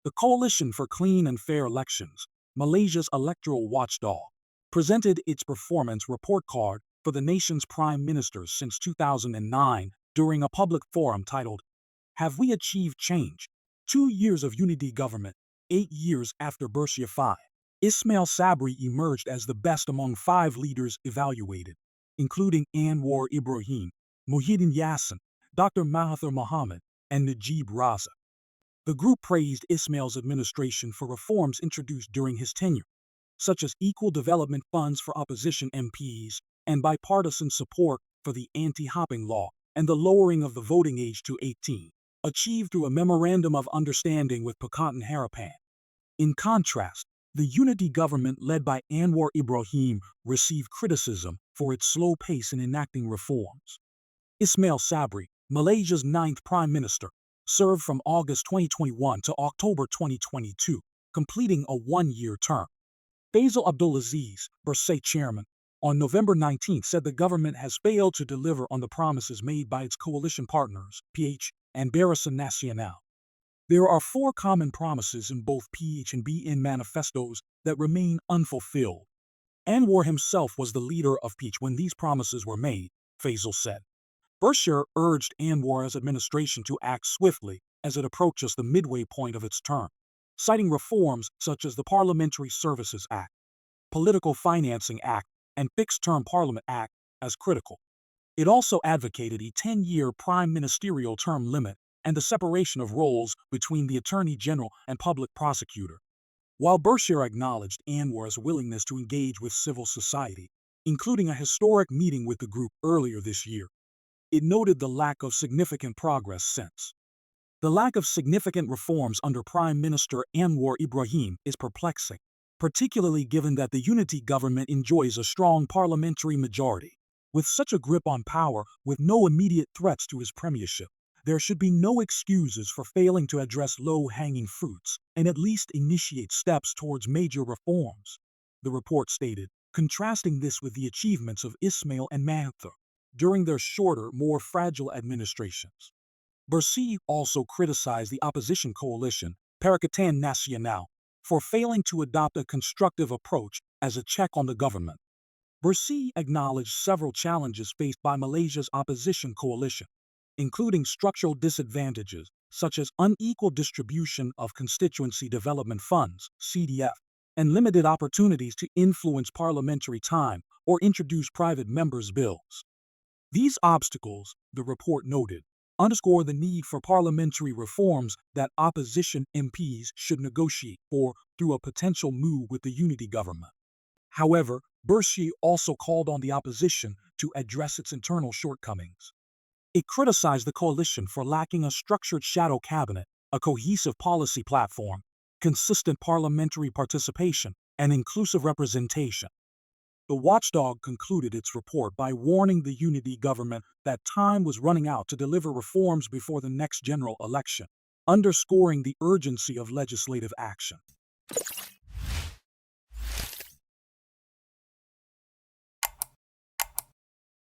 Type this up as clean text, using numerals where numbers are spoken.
The Coalition for Clean and Fair Elections, Malaysia's electoral watchdog, presented its performance report card for the nation's prime ministers since 2009 during a public forum titled, "Have We Achieved Change? 2 years of unity government, 8 years after Bersih 5. Ismail Sabri emerged as the best among 5 leaders evaluated, including Anwar Ibrahim, Muhyiddin Yassin, Dr. Mahathir Mohamad, and Najib Razak. The group praised Ismail's administration for reforms introduced during his tenure, such as equal development funds for opposition MPs and bipartisan support for the anti-hopping law and the lowering of the voting age to 18, achieved through a memorandum of understanding with Pakatan Harapan. In contrast, the unity government led by Anwar Ibrahim received criticism for its slow pace in enacting reforms. Ismail Sabri, Malaysia's 9th Prime Minister, served from August 2021 to October 2022, completing a 1-year term. Faisal Abdulaziz, Bersih chairman, on November 19 said the government has failed to deliver on the promises made by its coalition partners, PH and Barisan Nasional. There are 4 common promises in both PH and BN manifestos that remain unfulfilled. Anwar himself was the leader of PH when these promises were made, Faisal said. Bersih urged Anwar's administration to act swiftly as it approaches the midway point of its term, citing reforms such as the Parliamentary Services Act, Political Financing Act, and Fixed-Term Parliament Act as critical. It also advocated a 10-year prime ministerial term limit and the separation of roles between the Attorney General and Public Prosecutor. While Bersih acknowledged Anwar's willingness to engage with civil society, including a historic meeting with the group earlier this year, it noted the lack of significant progress since. The lack of significant reforms under Prime Minister Anwar Ibrahim is perplexing, particularly given that the unity government enjoys a strong parliamentary majority. With such a grip on power, with no immediate threats to his premiership, there should be no excuses for failing to address low-hanging fruits and at least initiate steps towards major reforms, the report stated, contrasting this with the achievements of Ismail and Mahathir during their shorter, more fragile administrations. Bersih also criticized the opposition coalition, Pakatan Nasional, for failing to adopt a constructive approach as a check on the government. Bersih acknowledged several challenges faced by Malaysia's opposition coalition, including structural disadvantages such as unequal distribution of constituency development funds, CDF, and limited opportunities to influence parliamentary time or introduce private members' bills. These obstacles, the report noted, underscore the need for parliamentary reforms that opposition MPs should negotiate for through a potential move with the unity government. However, Bersih also called on the opposition to address its internal shortcomings. It criticized the coalition for lacking a structured shadow cabinet, a cohesive policy platform, consistent parliamentary participation, and inclusive representation. The watchdog concluded its report by warning the unity government that time was running out to deliver reforms before the next general election, underscoring the urgency of legislative action.